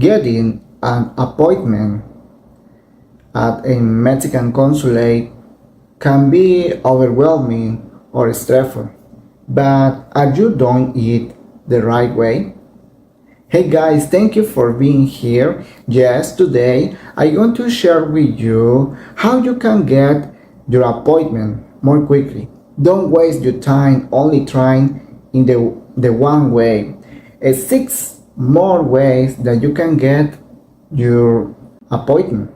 Getting an appointment at a Mexican consulate can be overwhelming or stressful, but are you doing it the right way? Hey guys, thank you for being here. Yes, today I'm going to share with you how you can get your appointment more quickly. Don't waste your time only trying in the one way. It's 6 more ways that you can get your appointment.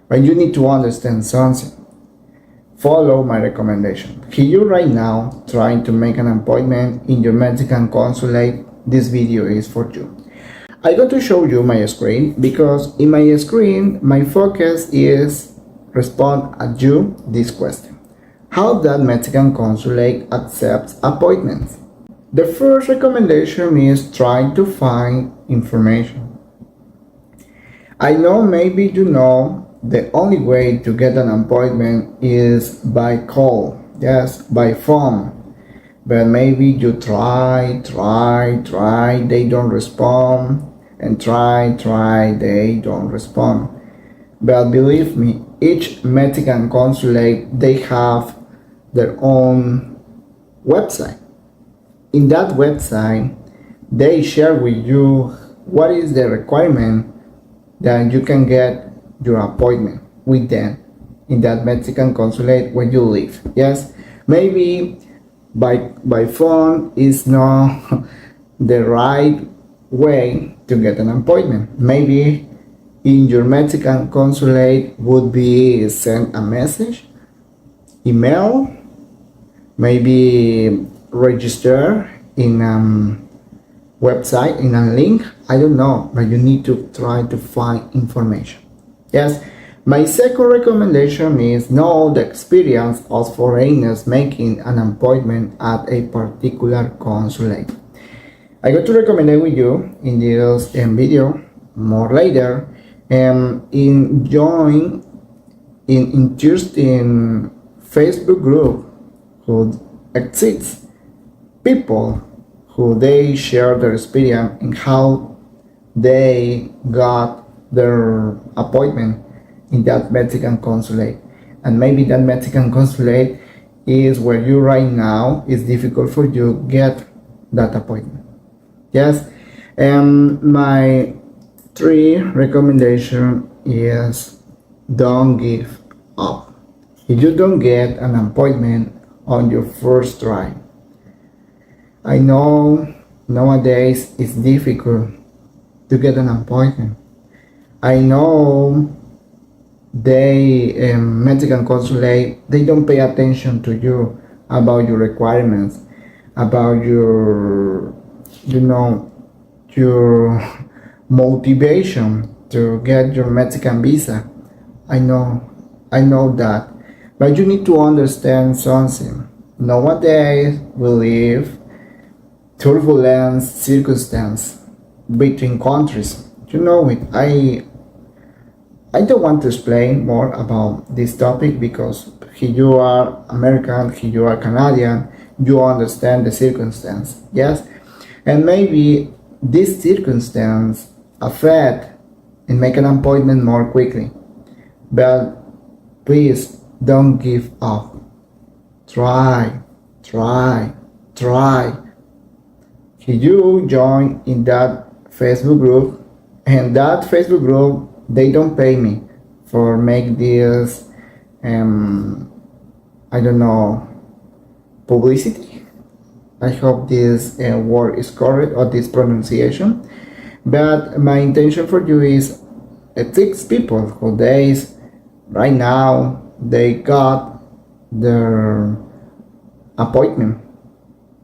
But you need to understand something. Follow my recommendation. Here you right now trying to make an appointment in your Mexican consulate. This video is for you. I'm going to show you my screen because in my screen my focus is respond at you this question. How that Mexican consulate accepts appointments? The first recommendation is trying to find information. I know maybe you know the only way to get an appointment is by call, yes, by phone. But maybe you try, they don't respond, and try, they don't respond. But believe me, each Mexican consulate, they have their own website. In that website, they share with you what is the requirement that you can get your appointment with them in that Mexican consulate where you live. Yes, maybe by phone is not the right way to get an appointment. Maybe in your Mexican consulate would be send a message, email, maybe register in website, in a link, I don't know, but you need to try to find information. Yes, my second recommendation is know the experience of foreigners making an appointment at a particular consulate. I got to recommend it with you in this video more later, in join in interesting Facebook group who exists people who they share their experience and how they got their appointment in that Mexican consulate. And maybe that Mexican consulate is where you right now is difficult for you get that appointment. Yes, and my 3 recommendation is don't give up. If you don't get an appointment on your first try, I know nowadays it's difficult to get an appointment. I know they Mexican consulate, they don't pay attention to you about your requirements, about your your motivation to get your Mexican visa. I know that, but you need to understand something. Nowadays we live turbulent circumstance between countries. You know it. I don't want to explain more about this topic because here you are American, here you are Canadian, you understand the circumstance, yes? And maybe this circumstance affect and make an appointment more quickly. But please don't give up. Try. If you join in that Facebook group, and that Facebook group, they don't pay me for make this I don't know, publicity. I hope this word is correct, or this pronunciation. But my intention for you is 6 people who days right now they got their appointment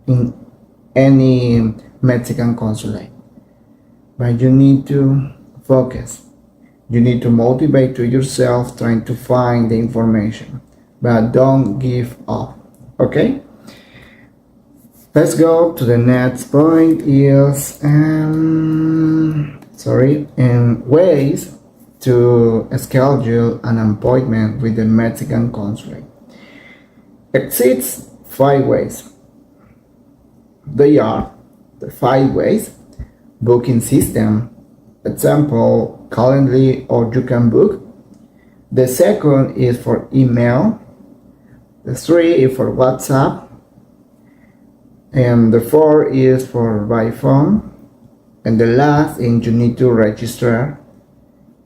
in any Mexican consulate. But you need to focus. You need to motivate to yourself trying to find the information. But don't give up. Okay? Let's go to the next point is ways to schedule an appointment with the Mexican consulate. Exists 5 ways. They are the 5 ways: booking system, example, Calendly, or you can book. The second is for email. The three is for WhatsApp. And the four is for by phone. And the last is you need to register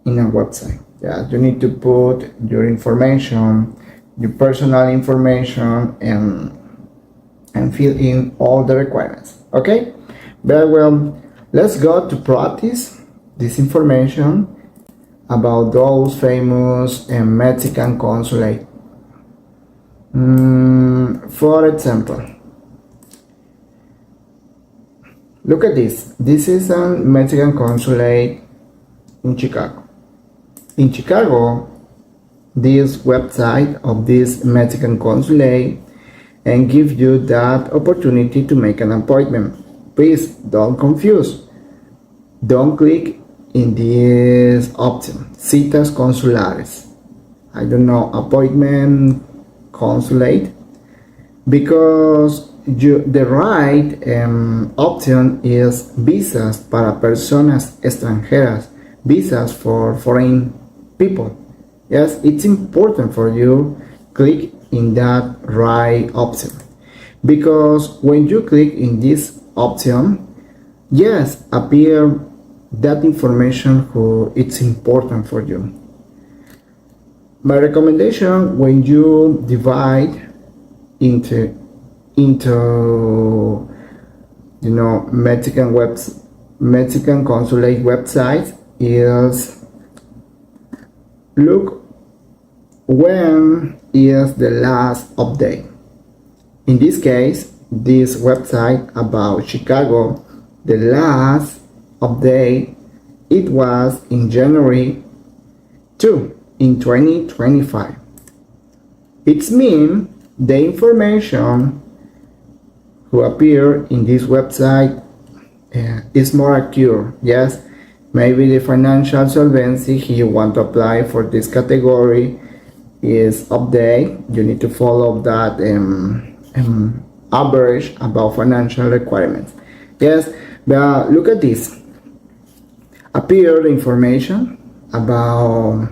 in a website. Yeah, you need to put your information, your personal information, and fill in all the requirements. Okay? Very well. Let's go to practice this information about those famous Mexican consulate. For example, look at this. This is a Mexican consulate in Chicago. In Chicago, this website of this Mexican consulate and give you that opportunity to make an appointment. Please don't confuse. Don't click in this option, citas consulares. I don't know, appointment consulate, because the right option is visas para personas extranjeras, visas for foreign people. Yes, it's important for you click in that right option, because when you click in this option, yes, appear that information who it's important for you. My recommendation, when you divide into Mexican consulate websites, is look when is the last update. In this case, this website about Chicago, the last update, it was in January 2 in 2025. It means the information who appear in this website is more accurate. Yes, maybe the financial solvency you want to apply for this category is update. You need to follow that average about financial requirements. Yes, but look at this. Appear information about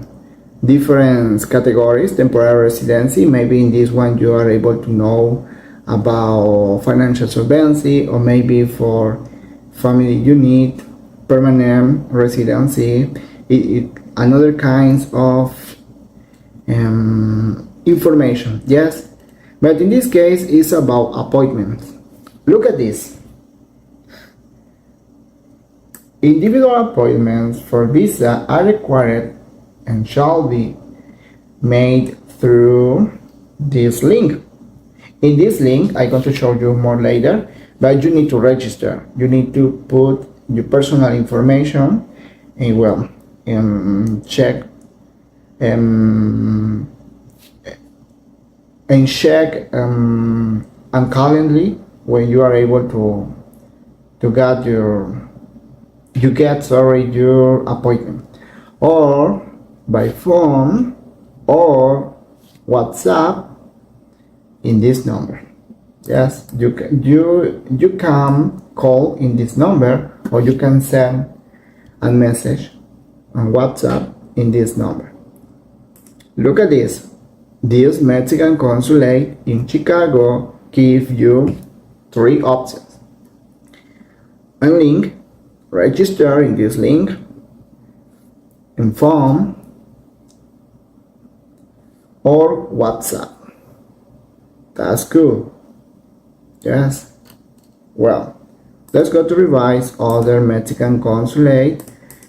different categories, temporary residency. Maybe in this one you are able to know about financial solvency, or maybe for family unit, permanent residency, another kinds of information. Yes, but in this case it's about appointments. Look at this. Individual appointments for visa are required and shall be made through this link. In this link, I'm going to show you more later, but you need to register. You need to put your personal information and check and Calendly when you are able to get your appointment, or by phone or WhatsApp in this number. Yes, you can call in this number, or you can send a message on WhatsApp in this number. Look at this. This Mexican consulate in Chicago gives you three options. A link, register in this link, inform, or WhatsApp. That's cool. Yes. Well, let's go to revise other Mexican consulate.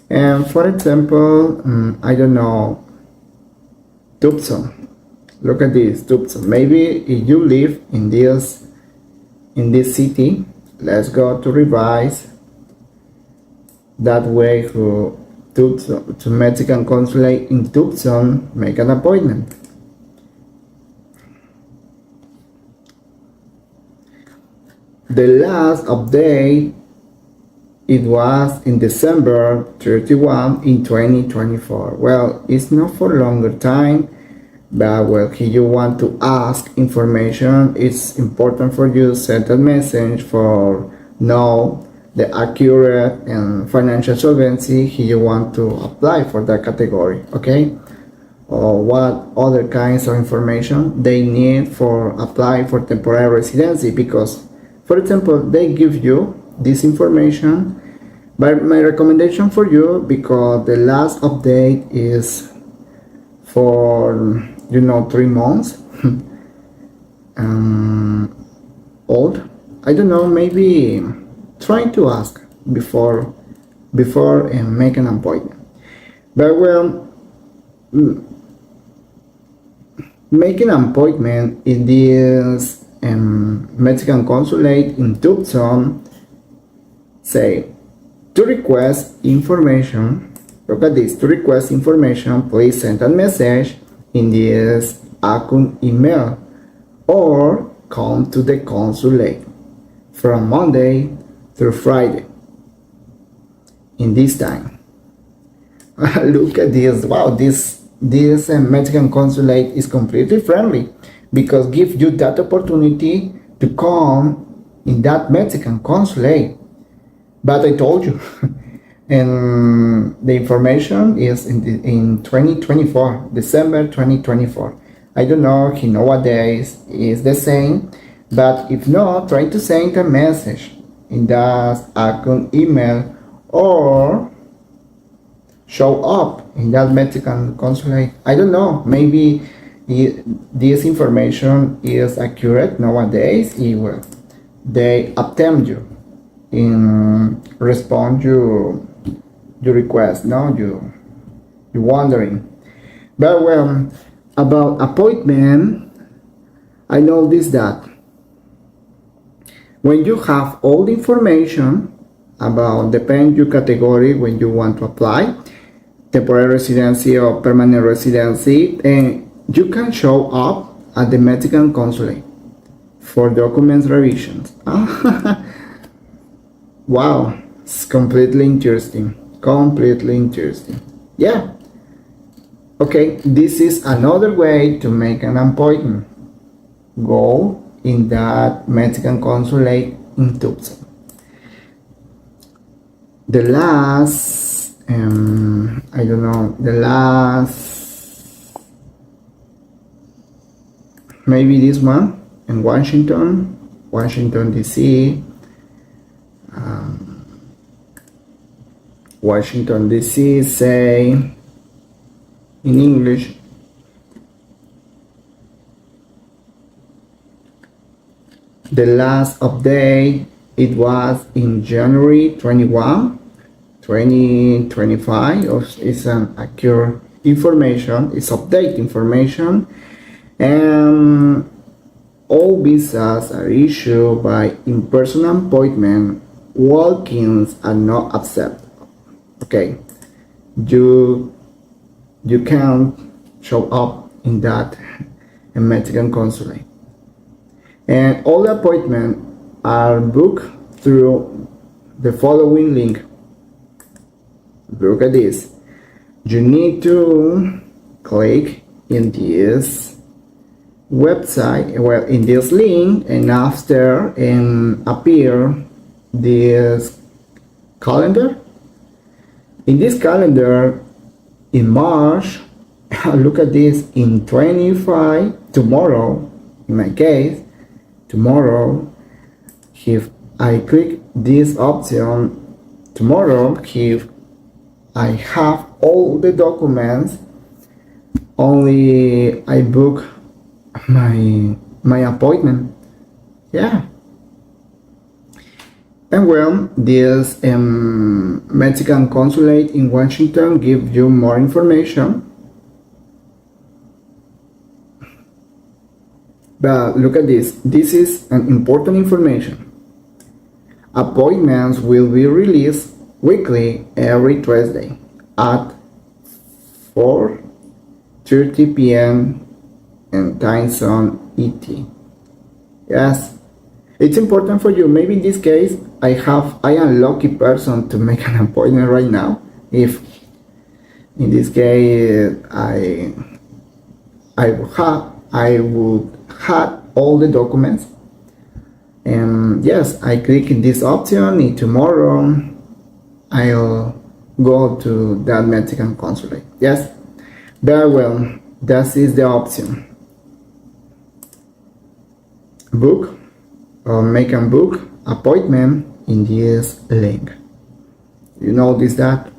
And for example, I don't know, Tucson. Look at this, Tucson. Maybe if you live in this city, let's go to revise. That way to Mexican consulate in Tucson, make an appointment. The last update, it was in December 31 in 2024. Well, it's not for longer time, but well, if you want to ask information, it's important for you to send a message for know the accurate and financial solvency you want to apply for that category, okay? Or what other kinds of information they need for apply for temporary residency, because for example they give you this information, but my recommendation for you, because the last update is for 3 months old. I don't know, maybe trying to ask before make an appointment. But well, making an appointment in this Mexican consulate in Tucson, say, to request information, look at this, to request information, please send a message in this account email or come to the consulate from Monday through Friday in this time. Look at this, wow, this Mexican consulate is completely friendly, because gives you that opportunity to come in that Mexican consulate. But I told you, and the information is in 2024, December 2024. I don't know if nowadays is the same, but if not, try to send a message in that account email or show up in that Mexican consulate. I don't know, maybe this information is accurate nowadays. They attempt you in respond your request. No, you wondering. But well, about appointment, I noticed that when you have all the information about depend your category when you want to apply temporary residency or permanent residency, and you can show up at the Mexican consulate for documents revisions. Wow, it's completely interesting. Yeah. Okay, this is another way to make an appointment. Go in that Mexican consulate in Tucson. The last, maybe this one in Washington, D.C. Washington, D.C. say in English, the last update, it was in January 21, 2025. It's an accurate information, it's update information, and all visas are issued by in-person appointment. Walk-ins are not accepted. Okay, you can't show up in that Mexican consulate, and all the appointments are booked through the following link. Look at this. You need to click in this website, well, in this link, and after appear this calendar. In this calendar, in March, look at this, in 25, tomorrow, in my case, tomorrow, if I click this option, tomorrow, if I have all the documents, only I book my appointment. Yeah. And well, this Mexican consulate in Washington gives you more information. But look at this. This is an important information. Appointments will be released weekly every Tuesday at 4:30 p.m. in time zone ET. Yes. It's important for you. Maybe in this case, I am a lucky person to make an appointment right now. If in this case I would have all the documents, And yes, I click in this option, and tomorrow I'll go to that Mexican consulate. Yes, very well. That is the option. Book or make a book appointment in this link. You notice that?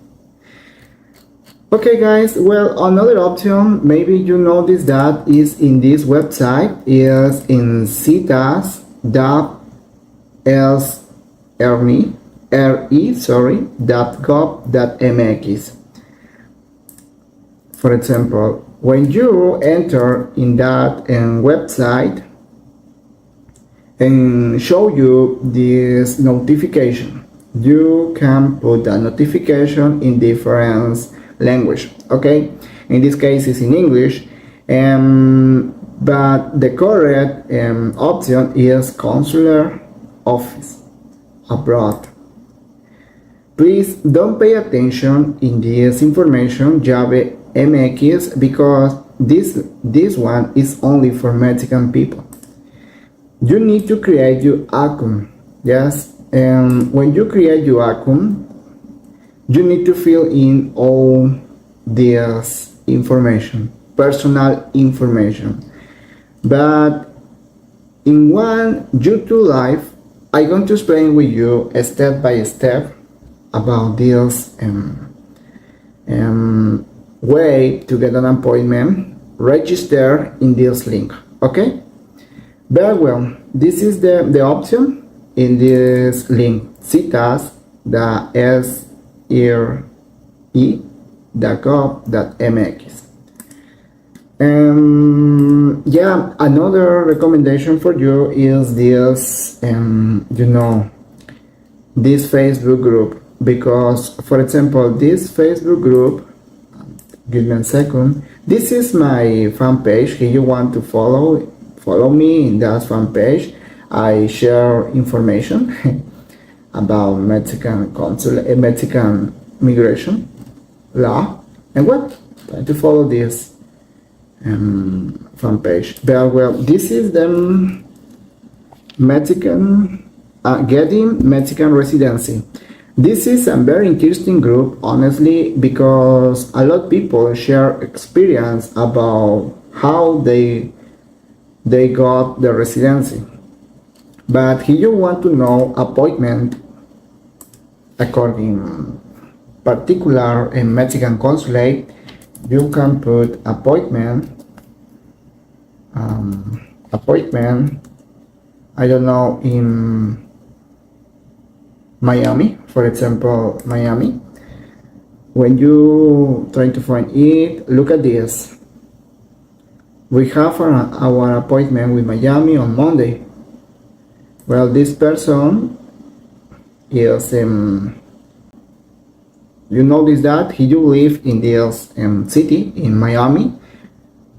Okay guys, well, another option, maybe you notice that is in this website, is in citas.gov.mx. For example, when you enter in that website and show you this notification, you can put the notification in different language. Okay, in this case it's in English, but the correct option is consular office abroad. Please don't pay attention in this information Java MX, because this one is only for Mexican people. You need to create your account. Yes, and when you create your account, you need to fill in all this information, personal information. But in one YouTube live, I'm going to explain with you step by step about this way to get an appointment. Register in this link. Okay? Very well. This is the option in this link. Citas, the SRE.gov.mx. Yeah, another recommendation for you is this, this Facebook group, because, for example, this Facebook group, give me a second, this is my fan page. If you want to follow me in that fan page. I share information about Mexican consulate, Mexican migration law, and what? Try to follow this fan page. Very well. This is the Mexican getting Mexican residency. This is a very interesting group, honestly, because a lot of people share experience about how they got the residency. But if you want to know appointment according particular in Mexican consulate, you can put appointment, I don't know, in Miami, for example, Miami. When you try to find it, look at this. We have our appointment with Miami on Monday. Well, this person is, you notice that he do live in this city in Miami,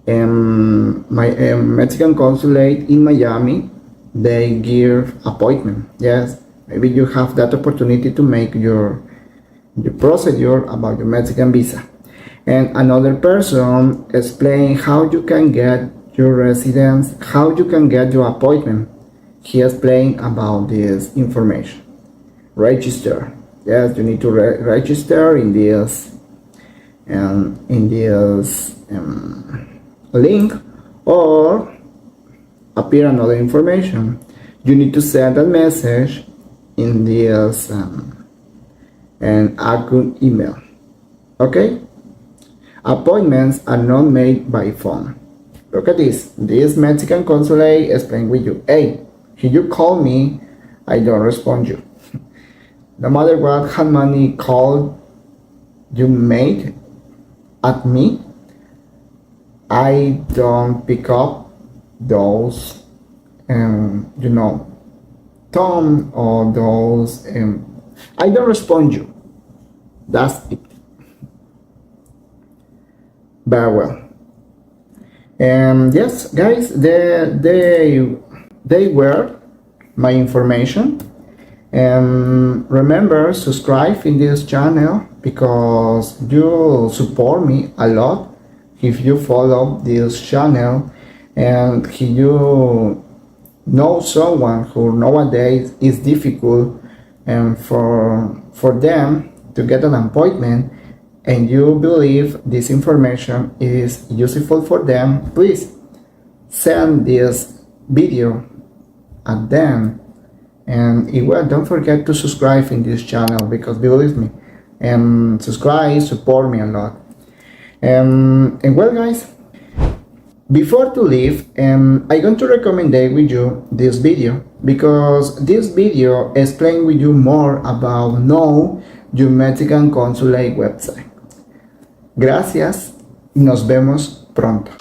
and my Mexican consulate in Miami, they give appointment. Yes, maybe you have that opportunity to make your procedure about your Mexican visa. And another person explain how you can get your residence, how you can get your appointment. He explained about this information. Register. Yes, you need to register in this link, or appear another information. You need to send a message in this account email. Okay? Appointments are not made by phone. Look at this. This Mexican consulate explain with you. Hey, if you call me, I don't respond you. No matter what, how many calls you made at me, I don't pick up those, tone or those, I don't respond you. That's it. Very well. Yes, guys, they were my information. Remember, subscribe in this channel, because you support me a lot if you follow this channel, and if you know someone who nowadays is difficult and for them to get an appointment and you believe this information is useful for them, please send this video at them. And well, don't forget to subscribe in this channel because believe me, subscribe, support me a lot. And well guys, before to leave, I'm going to recommend with you this video because this video explains with you more about know your Mexican Consulate website. Gracias y nos vemos pronto.